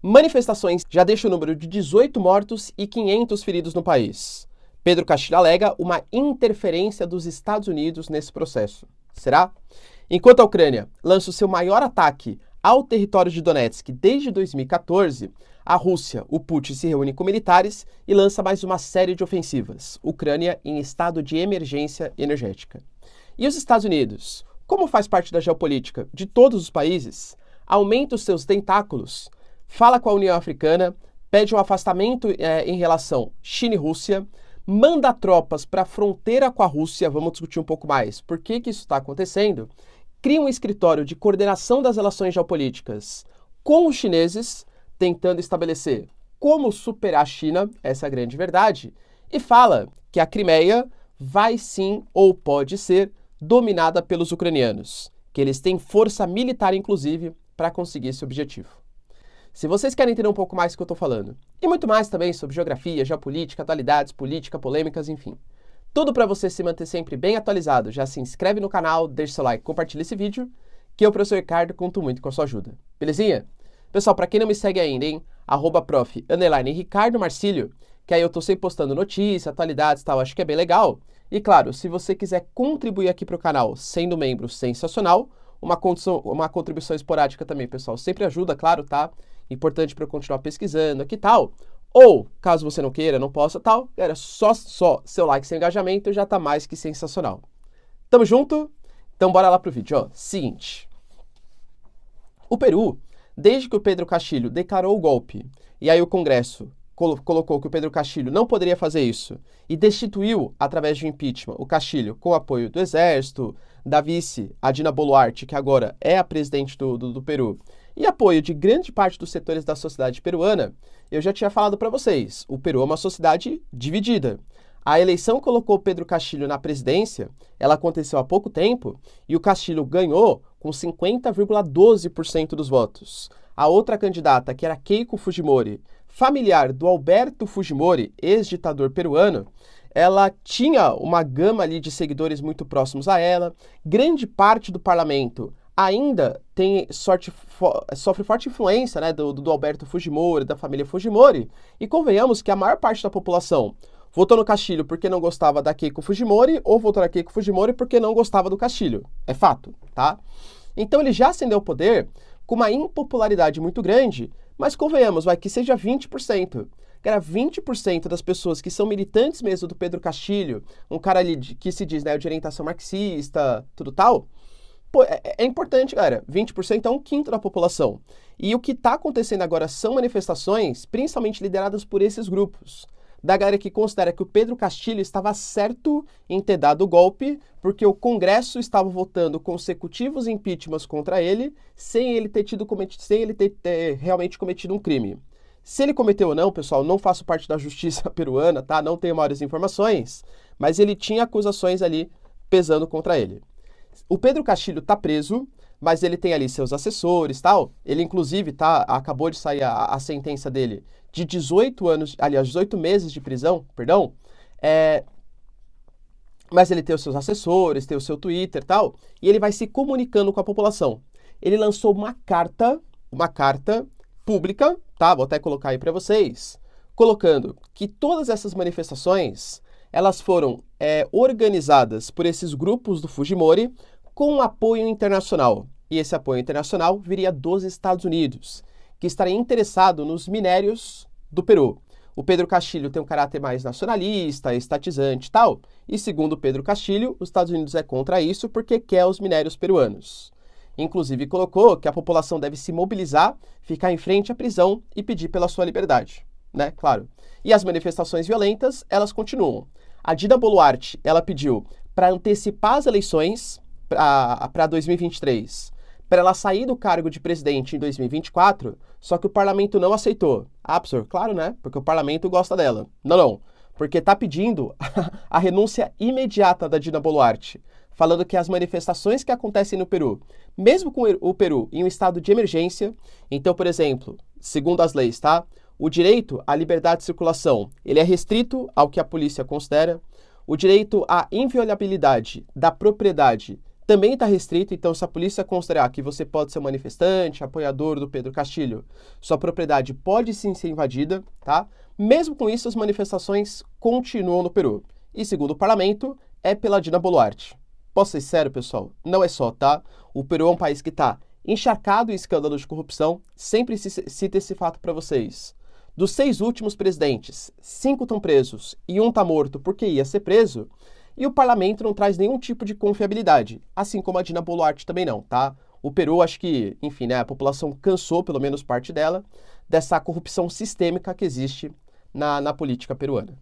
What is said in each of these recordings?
Manifestações já deixam o número de 18 mortos e 500 feridos no país. Pedro Castilho alega uma interferência dos Estados Unidos nesse processo. Será? Enquanto a Ucrânia lança o seu maior ataque ao território de Donetsk desde 2014, a Rússia, o Putin, se reúne com militares e lança mais uma série de ofensivas. Ucrânia em estado de emergência energética. E os Estados Unidos, como faz parte da geopolítica de todos os países, aumenta os seus tentáculos, fala com a União Africana, pede um afastamento em relação China e Rússia, manda tropas para a fronteira com a Rússia, vamos discutir um pouco mais por que isso está acontecendo, cria um escritório de coordenação das relações geopolíticas com os chineses, tentando estabelecer como superar a China, essa é a grande verdade, e fala que a Crimeia vai sim ou pode ser dominada pelos ucranianos, que eles têm força militar, inclusive, para conseguir esse objetivo. Se vocês querem entender um pouco mais do que eu estou falando, e muito mais também sobre geografia, geopolítica, atualidades, política, polêmicas, enfim, tudo para você se manter sempre bem atualizado, já se inscreve no canal, deixa seu like, compartilha esse vídeo, que eu, professor Ricardo, conto muito com a sua ajuda. Belezinha? Pessoal, para quem não me segue ainda, hein, @prof_Ricardo Marcílio, que aí eu estou sempre postando notícias, atualidades e tal, acho que é bem legal. E claro, se você quiser contribuir aqui para o canal sendo membro, sensacional, uma contribuição esporádica também, pessoal, sempre ajuda, claro, tá? Importante para eu continuar pesquisando aqui e tal. Ou, caso você não queira, não possa tal, era só seu like, seu engajamento já tá mais que sensacional. Tamo junto? Então bora lá pro vídeo, ó. Seguinte. O Peru, desde que o Pedro Castilho declarou o golpe, e aí o Congresso colocou que o Pedro Castilho não poderia fazer isso, e destituiu, através de impeachment, o Castilho com o apoio do Exército, da vice, a Dina Boluarte, que agora é a presidente do Peru, e apoio de grande parte dos setores da sociedade peruana, eu já tinha falado para vocês, o Peru é uma sociedade dividida. A eleição colocou Pedro Castilho na presidência, ela aconteceu há pouco tempo, e o Castilho ganhou com 50,12% dos votos. A outra candidata, que era Keiko Fujimori, familiar do Alberto Fujimori, ex-ditador peruano, ela tinha uma gama ali de seguidores muito próximos a ela, grande parte do parlamento ainda sofre forte influência, né, do Alberto Fujimori, da família Fujimori, e convenhamos que a maior parte da população votou no Castilho porque não gostava da Keiko Fujimori, ou votou na Keiko Fujimori porque não gostava do Castilho. É fato, tá? Então ele já ascendeu ao poder com uma impopularidade muito grande, mas convenhamos, vai que seja 20%. Cara, 20% das pessoas que são militantes mesmo do Pedro Castilho, um cara ali que se diz, né, de orientação marxista, tudo tal, pô, é importante, galera. 20% é 1/5 da população. E o que está acontecendo agora são manifestações, principalmente lideradas por esses grupos, da galera que considera que o Pedro Castilho estava certo em ter dado o golpe, porque o Congresso estava votando consecutivos impeachments contra ele, sem ele ter realmente cometido um crime. Se ele cometeu ou não, pessoal, não faço parte da justiça peruana, tá? Não tenho maiores informações, mas ele tinha acusações ali pesando contra ele. O Pedro Castilho está preso, mas ele tem ali seus assessores, tal. Ele, inclusive, acabou de sair a sentença dele de 18 meses de prisão, perdão. Mas ele tem os seus assessores, tem o seu Twitter, tal, e ele vai se comunicando com a população. Ele lançou uma carta pública, tá? Vou até colocar aí para vocês, colocando que todas essas manifestações, elas foram organizadas por esses grupos do Fujimori com apoio internacional. E esse apoio internacional viria dos Estados Unidos, que estaria interessado nos minérios do Peru. O Pedro Castilho tem um caráter mais nacionalista, estatizante e tal, e segundo Pedro Castilho, os Estados Unidos é contra isso porque quer os minérios peruanos. Inclusive colocou que a população deve se mobilizar, ficar em frente à prisão e pedir pela sua liberdade, né? Claro. E as manifestações violentas, elas continuam. A Dina Boluarte, ela pediu para antecipar as eleições para 2023, para ela sair do cargo de presidente em 2024, só que o parlamento não aceitou. Ah, professor, claro, né? Porque o parlamento gosta dela. Não, porque está pedindo a renúncia imediata da Dina Boluarte, falando que as manifestações que acontecem no Peru, mesmo com o Peru em um estado de emergência, então, por exemplo, segundo as leis, tá? O direito à liberdade de circulação, ele é restrito ao que a polícia considera. O direito à inviolabilidade da propriedade também está restrito, então se a polícia considerar que você pode ser manifestante, apoiador do Pedro Castilho, sua propriedade pode sim ser invadida, tá? Mesmo com isso, as manifestações continuam no Peru. E segundo o parlamento, é pela Dina Boluarte. Posso ser sério, pessoal? Não é só, tá? O Peru é um país que está encharcado em escândalos de corrupção. Sempre cito esse fato para vocês. Dos 6 últimos presidentes, 5 estão presos e 1 está morto porque ia ser preso. E o parlamento não traz nenhum tipo de confiabilidade, assim como a Dina Boluarte também não, tá? O Peru, acho que, enfim, né, a população cansou, pelo menos parte dela, dessa corrupção sistêmica que existe na política peruana.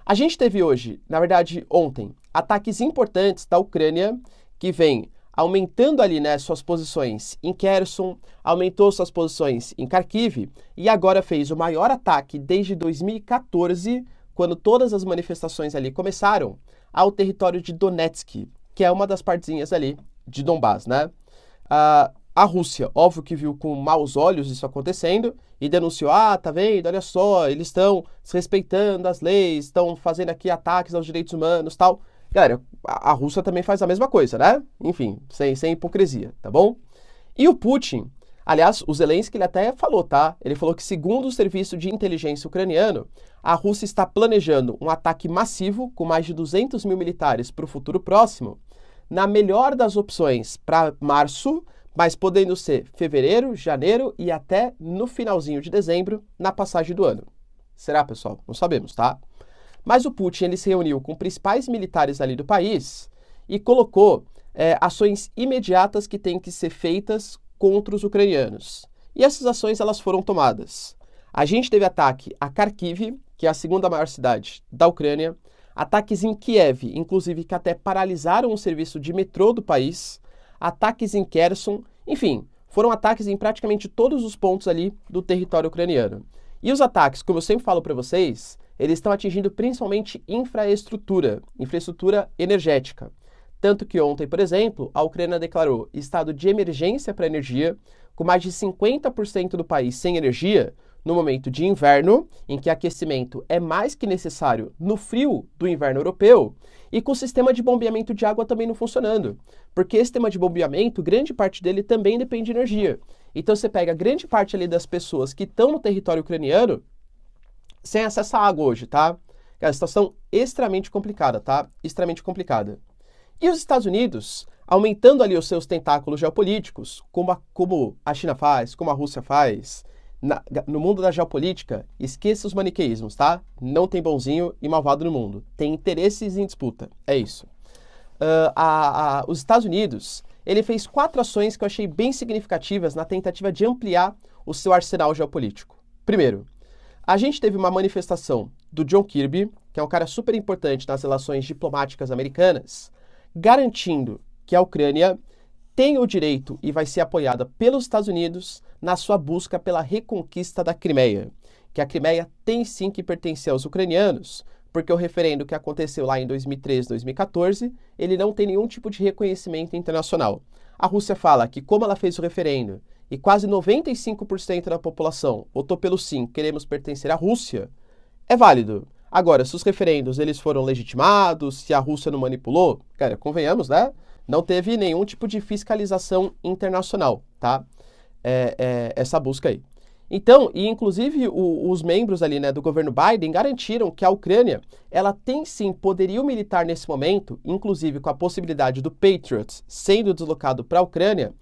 A gente teve hoje, na verdade ontem, ataques importantes da Ucrânia, que vem aumentando ali, né, suas posições em Kherson, aumentou suas posições em Kharkiv e agora fez o maior ataque desde 2014, quando todas as manifestações ali começaram, ao território de Donetsk, que é uma das partezinhas ali de Donbás, né? A Rússia, óbvio que viu com maus olhos isso acontecendo e denunciou, tá vendo, olha só, eles estão desrespeitando as leis, estão fazendo aqui ataques aos direitos humanos, tal. Galera, a Rússia também faz a mesma coisa, né? Enfim, sem hipocrisia, tá bom? E o Putin, aliás, o Zelensky ele até falou, tá? Ele falou que segundo o serviço de inteligência ucraniano, a Rússia está planejando um ataque massivo com mais de 200 mil militares para o futuro próximo, na melhor das opções para março, mas podendo ser fevereiro, janeiro e até no finalzinho de dezembro, na passagem do ano. Será, pessoal? Não sabemos, tá? Mas o Putin ele se reuniu com principais militares ali do país e colocou ações imediatas que têm que ser feitas contra os ucranianos. E essas ações elas foram tomadas. A gente teve ataque a Kharkiv, que é a segunda maior cidade da Ucrânia, ataques em Kiev, inclusive que até paralisaram o serviço de metrô do país, ataques em Kherson, enfim, foram ataques em praticamente todos os pontos ali do território ucraniano. E os ataques, como eu sempre falo para vocês, eles estão atingindo principalmente infraestrutura energética. Tanto que ontem, por exemplo, a Ucrânia declarou estado de emergência para a energia, com mais de 50% do país sem energia, no momento de inverno, em que aquecimento é mais que necessário no frio do inverno europeu, e com o sistema de bombeamento de água também não funcionando. Porque esse sistema de bombeamento, grande parte dele também depende de energia. Então você pega grande parte ali das pessoas que estão no território ucraniano sem acesso à água hoje, tá? É uma situação extremamente complicada, tá? Extremamente complicada. E os Estados Unidos, aumentando ali os seus tentáculos geopolíticos, como a China faz, como a Rússia faz, no mundo da geopolítica, esqueça os maniqueísmos, tá? Não tem bonzinho e malvado no mundo. Tem interesses em disputa. É isso. Os Estados Unidos, ele fez 4 ações que eu achei bem significativas na tentativa de ampliar o seu arsenal geopolítico. Primeiro, a gente teve uma manifestação do John Kirby, que é um cara super importante nas relações diplomáticas americanas, garantindo que a Ucrânia tem o direito e vai ser apoiada pelos Estados Unidos na sua busca pela reconquista da Crimeia, que a Crimeia tem sim que pertencer aos ucranianos, porque o referendo que aconteceu lá em 2013, 2014, ele não tem nenhum tipo de reconhecimento internacional. A Rússia fala que como ela fez o referendo e quase 95% da população votou pelo sim, queremos pertencer à Rússia, é válido. Agora, se os referendos eles foram legitimados, se a Rússia não manipulou, cara, convenhamos, né? Não teve nenhum tipo de fiscalização internacional, tá? Essa busca aí. Então, e inclusive os membros ali, né, do governo Biden garantiram que a Ucrânia, ela tem sim poderio militar nesse momento, inclusive com a possibilidade do Patriot sendo deslocado para a Ucrânia,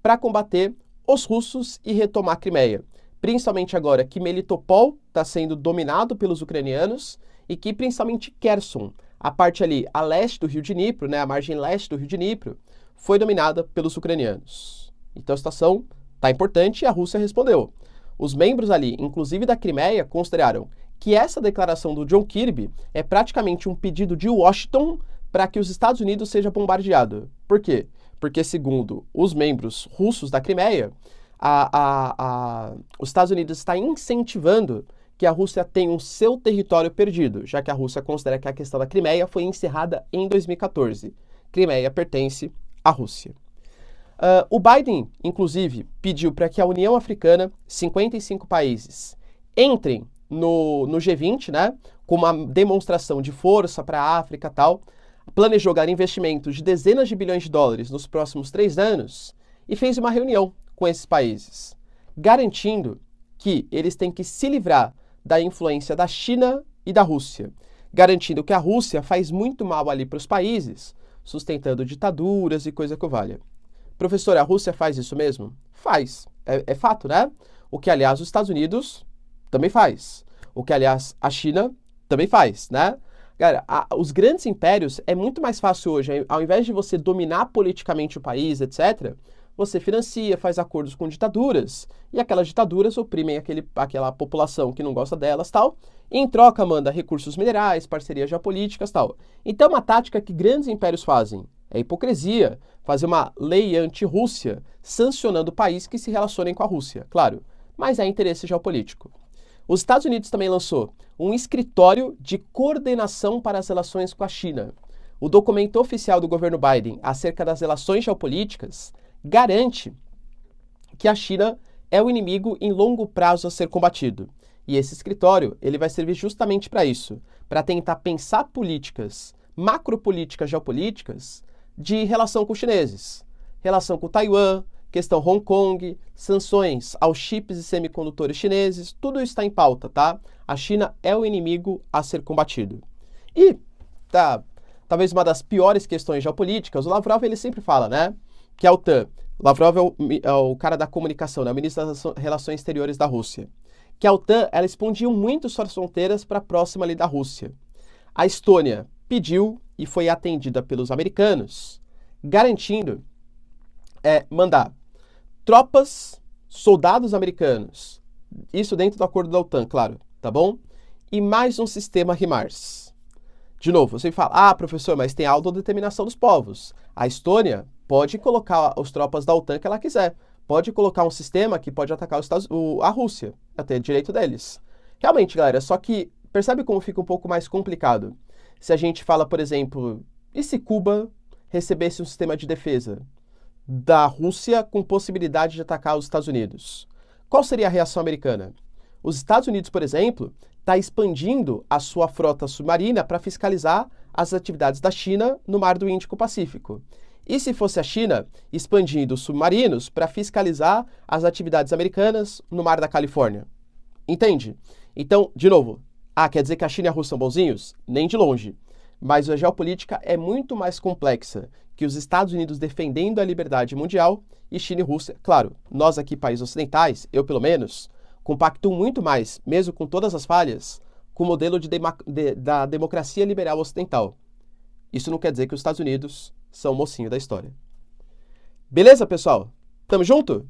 para combater os russos e retomar a Crimeia. Principalmente agora que Melitopol está sendo dominado pelos ucranianos e que principalmente Kherson, a parte ali a leste do rio de Dnipro, né, a margem leste do rio de Dnipro, foi dominada pelos ucranianos. Então a situação está importante e a Rússia respondeu. Os membros ali, inclusive da Crimeia, consideraram que essa declaração do John Kirby é praticamente um pedido de Washington para que os Estados Unidos seja bombardeado. Por quê? Porque, segundo os membros russos da Crimeia, os Estados Unidos está incentivando que a Rússia tenha o seu território perdido, já que a Rússia considera que a questão da Crimeia foi encerrada em 2014. Crimeia pertence à Rússia. O Biden, inclusive, pediu para que a União Africana, 55 países, entrem no G20, né, com uma demonstração de força para a África e tal. planejou dar investimentos de dezenas de bilhões de dólares nos próximos 3 anos e fez uma reunião com esses países, garantindo que eles têm que se livrar da influência da China e da Rússia, garantindo que a Rússia faz muito mal ali para os países, sustentando ditaduras e coisa que o valha. Professor, a Rússia faz isso mesmo? Faz. É fato, né? O que, aliás, os Estados Unidos também faz. O que, aliás, a China também faz, né? Cara, os grandes impérios é muito mais fácil hoje, ao invés de você dominar politicamente o país, etc., você financia, faz acordos com ditaduras, e aquelas ditaduras oprimem aquela população que não gosta delas, tal, e em troca manda recursos minerais, parcerias geopolíticas, tal. Então, uma tática que grandes impérios fazem é hipocrisia, fazer uma lei anti-Rússia, sancionando o país que se relacionem com a Rússia, claro, mas é interesse geopolítico. Os Estados Unidos também lançou um escritório de coordenação para as relações com a China. O documento oficial do governo Biden acerca das relações geopolíticas garante que a China é o inimigo em longo prazo a ser combatido. E esse escritório ele vai servir justamente para isso, para tentar pensar políticas, macropolíticas geopolíticas de relação com os chineses, relação com Taiwan, questão Hong Kong, sanções aos chips e semicondutores chineses, tudo isso está em pauta, tá? A China é o inimigo a ser combatido. E, talvez uma das piores questões geopolíticas, o Lavrov ele sempre fala, né? Que a OTAN, Lavrov é o cara da comunicação, né? O ministro das Relações Exteriores da Rússia, que a OTAN, ela expandiu muito suas fronteiras para próxima ali da Rússia. A Estônia pediu e foi atendida pelos americanos, garantindo mandar tropas, soldados americanos, isso dentro do acordo da OTAN, claro, tá bom? E mais um sistema HIMARS. De novo, você fala, professor, mas tem a autodeterminação dos povos. A Estônia pode colocar as tropas da OTAN que ela quiser. Pode colocar um sistema que pode atacar a Rússia. Até direito deles. Realmente, galera, só que percebe como fica um pouco mais complicado? Se a gente fala, por exemplo, e se Cuba recebesse um sistema de defesa da Rússia com possibilidade de atacar os Estados Unidos? Qual seria a reação americana? Os Estados Unidos, por exemplo, está expandindo a sua frota submarina para fiscalizar as atividades da China no Mar do Índico-Pacífico. E se fosse a China expandindo os submarinos para fiscalizar as atividades americanas no Mar da Califórnia? Entende? Então, de novo, quer dizer que a China e a Rússia são bonzinhos? Nem de longe. Mas a geopolítica é muito mais complexa que os Estados Unidos defendendo a liberdade mundial e China e Rússia. Claro, nós aqui, países ocidentais, eu pelo menos, compactuo muito mais, mesmo com todas as falhas, com o modelo da democracia liberal ocidental. Isso não quer dizer que os Estados Unidos são o mocinho da história. Beleza, pessoal? Tamo junto?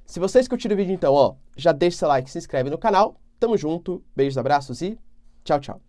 Se vocês curtiram o vídeo, então, já deixa seu like, se inscreve no canal. Tamo junto, beijos, abraços e tchau, tchau.